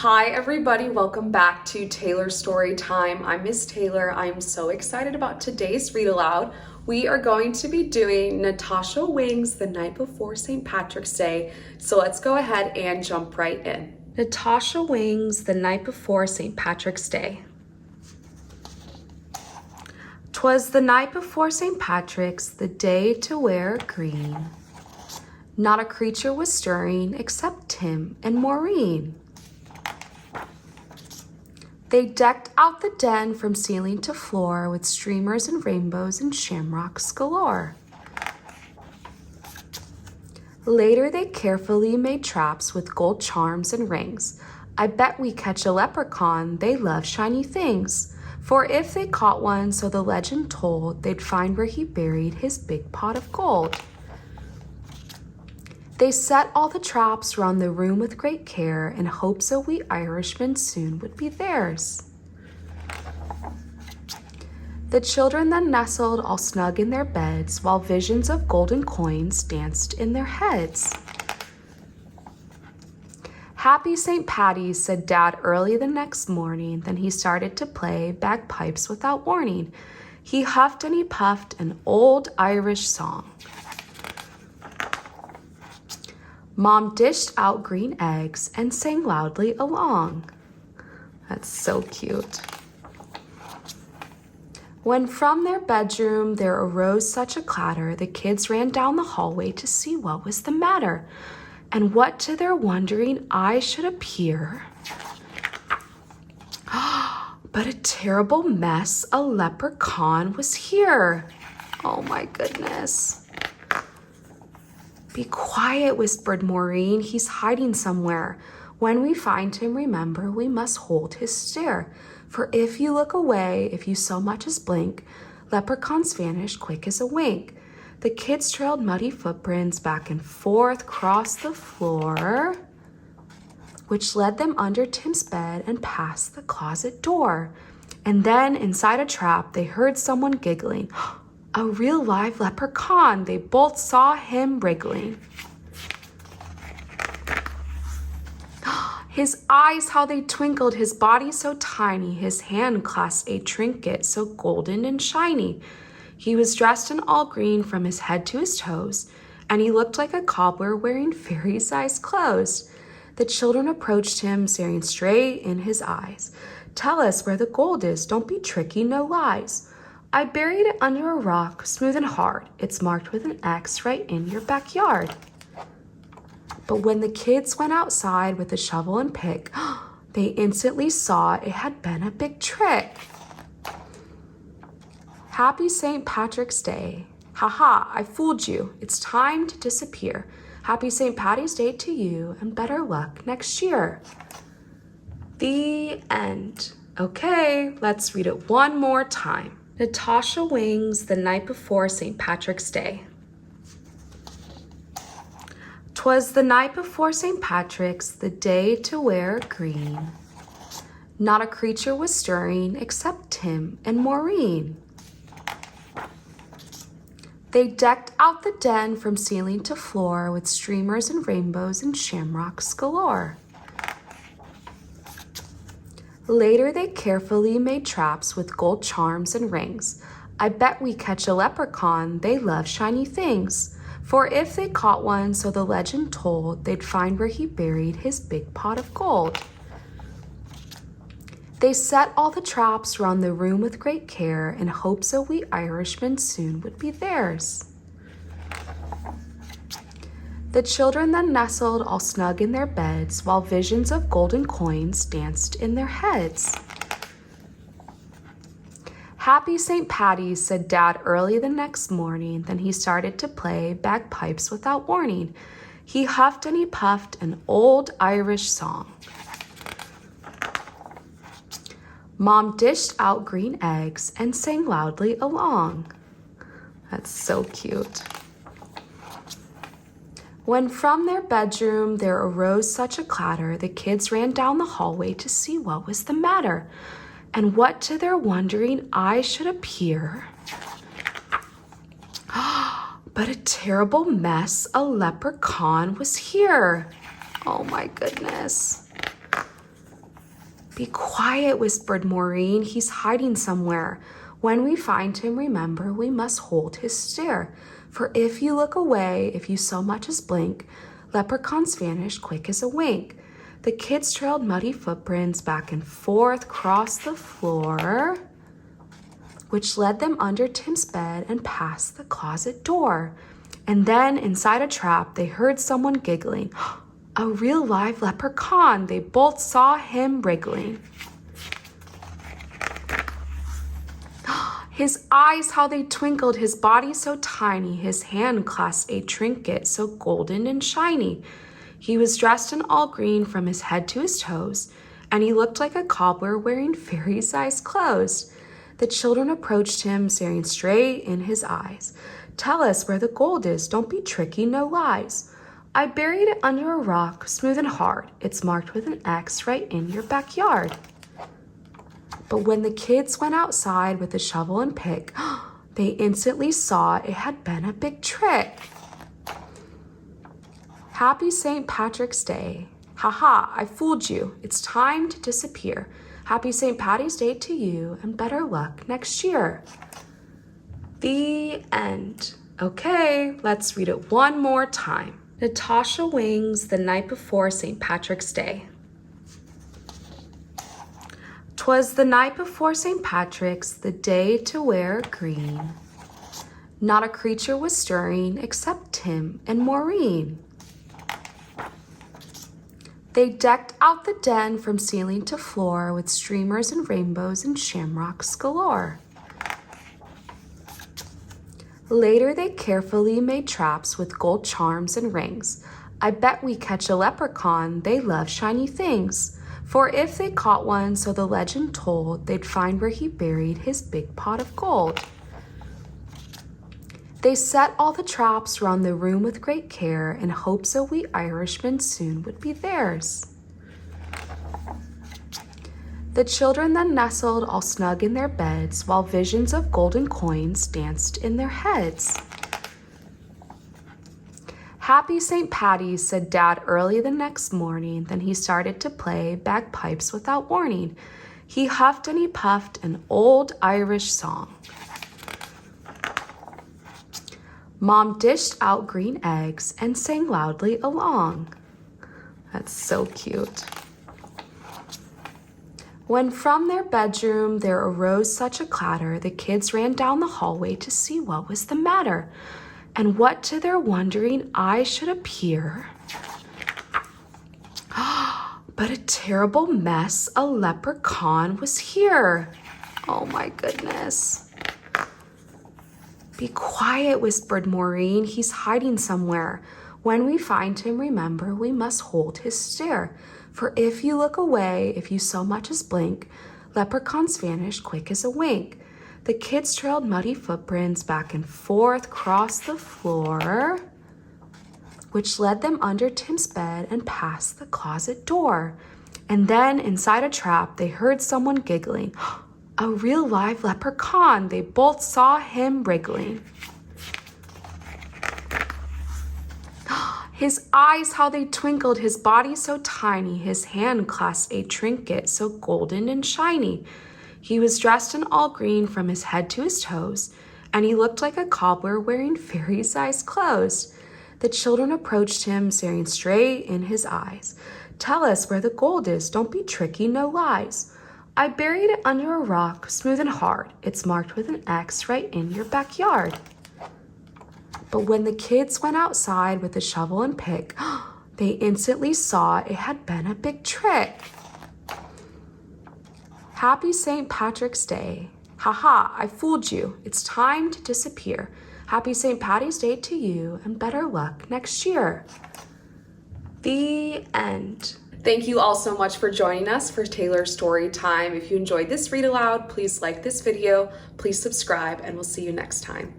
Hi everybody, welcome back to Taylor Storytime. I'm Miss Taylor. I'm so excited about today's read aloud. We are going to be doing Natasha Wing's The Night Before St. Patrick's Day. So let's go ahead and jump right in. Natasha Wing's The Night Before St. Patrick's Day. 'Twas the night before St. Patrick's, the day to wear green. Not a creature was stirring except Tim and Maureen. They decked out the den from ceiling to floor with streamers and rainbows and shamrocks galore. Later they carefully made traps with gold charms and rings. I bet we catch a leprechaun, they love shiny things. For if they caught one, so the legend told, they'd find where he buried his big pot of gold. They set all the traps round the room with great care in hopes a wee Irishman soon would be theirs. The children then nestled all snug in their beds while visions of golden coins danced in their heads. Happy St. Patty's, said Dad early the next morning. Then he started to play bagpipes without warning. He huffed and he puffed an old Irish song. Mom dished out green eggs and sang loudly along. That's so cute. When from their bedroom there arose such a clatter, the kids ran down the hallway to see what was the matter, and what to their wondering eyes should appear but a terrible mess. A leprechaun was here. Oh my goodness. Be quiet, whispered Maureen. He's hiding somewhere. When we find him, remember, we must hold his stare. For if you look away, if you so much as blink, leprechauns vanish quick as a wink. The kids trailed muddy footprints back and forth across the floor, which led them under Tim's bed and past the closet door. And then, inside a trap, they heard someone giggling. A real live leprechaun. They both saw him wriggling. His eyes, how they twinkled, his body so tiny, his hand clasped a trinket so golden and shiny. He was dressed in all green from his head to his toes, and he looked like a cobbler wearing fairy-sized clothes. The children approached him, staring straight in his eyes. Tell us where the gold is. Don't be tricky, no lies. I buried it under a rock, smooth and hard. It's marked with an X right in your backyard. But when the kids went outside with a shovel and pick, they instantly saw it had been a big trick. Happy St. Patrick's Day. Ha, I fooled you. It's time to disappear. Happy St. Patty's Day to you, and better luck next year. The end. Okay, let's read it one more time. Natasha Wing's The Night Before St. Patrick's Day. 'Twas the night before St. Patrick's, the day to wear green. Not a creature was stirring except Tim and Maureen. They decked out the den from ceiling to floor with streamers and rainbows and shamrocks galore. Later they carefully made traps with gold charms and rings. I bet we catch a leprechaun, they love shiny things. For if they caught one, so the legend told, they'd find where he buried his big pot of gold. They set all the traps round the room with great care in hopes a wee Irishman soon would be theirs. The children then nestled all snug in their beds while visions of golden coins danced in their heads. Happy St. Patty's, said Dad early the next morning. Then he started to play bagpipes without warning. He huffed and he puffed an old Irish song. Mom dished out green eggs and sang loudly along. That's so cute. When from their bedroom there arose such a clatter, the kids ran down the hallway to see what was the matter, and what to their wondering eyes should appear but a terrible mess. A leprechaun was here. Oh my goodness. Be quiet, whispered Maureen. He's hiding somewhere. When we find him, remember, we must hold his stare. For if you look away, if you so much as blink, leprechauns vanish quick as a wink. The kids trailed muddy footprints back and forth across the floor, which led them under Tim's bed and past the closet door. And then, inside a trap, they heard someone giggling. A real live leprechaun. They both saw him wriggling. His eyes, how they twinkled, his body so tiny, his hand clasped a trinket so golden and shiny. He was dressed in all green from his head to his toes, and he looked like a cobbler wearing fairy-sized clothes. The children approached him, staring straight in his eyes. Tell us where the gold is, don't be tricky, no lies. I buried it under a rock, smooth and hard. It's marked with an X right in your backyard. But when the kids went outside with a shovel and pick, they instantly saw it had been a big trick. Happy St. Patrick's Day. Haha, I fooled you. It's time to disappear. Happy St. Patty's Day to you, and better luck next year. The end. Okay, let's read it one more time. Natasha Wing's The Night Before St. Patrick's Day. 'Twas the night before St. Patrick's, the day to wear green. Not a creature was stirring except Tim and Maureen. They decked out the den from ceiling to floor with streamers and rainbows and shamrocks galore. Later, they carefully made traps with gold charms and rings. I bet we catch a leprechaun, they love shiny things. For if they caught one, so the legend told, they'd find where he buried his big pot of gold. They set all the traps round the room with great care in hopes a wee Irishman soon would be theirs. The children then nestled all snug in their beds while visions of golden coins danced in their heads. Happy St. Patty's, said Dad early the next morning. Then he started to play bagpipes without warning. He huffed and he puffed an old Irish song. Mom dished out green eggs and sang loudly along. That's so cute. When from their bedroom there arose such a clatter, the kids ran down the hallway to see what was the matter. And what to their wondering eyes should appear but a terrible mess, a leprechaun was here. Oh my goodness. Be quiet, whispered Maureen. He's hiding somewhere. When we find him, remember, we must hold his stare. For if you look away, if you so much as blink, leprechauns vanish quick as a wink. The kids trailed muddy footprints back and forth across the floor, which led them under Tim's bed and past the closet door. And then, inside a trap, they heard someone giggling. A real live leprechaun. They both saw him wriggling. His eyes, how they twinkled, his body so tiny, his hand clasped a trinket so golden and shiny. He was dressed in all green from his head to his toes, and he looked like a cobbler wearing fairy-sized clothes. The children approached him, staring straight in his eyes. Tell us where the gold is, don't be tricky, no lies. I buried it under a rock, smooth and hard. It's marked with an X right in your backyard. But when the kids went outside with a shovel and pick, they instantly saw it had been a big trick. Happy St. Patrick's Day. Haha, I fooled you. It's time to disappear. Happy St. Patty's Day to you, and better luck next year. The end. Thank you all so much for joining us for Taylor's Storytime. If you enjoyed this read aloud, please like this video, please subscribe, and we'll see you next time.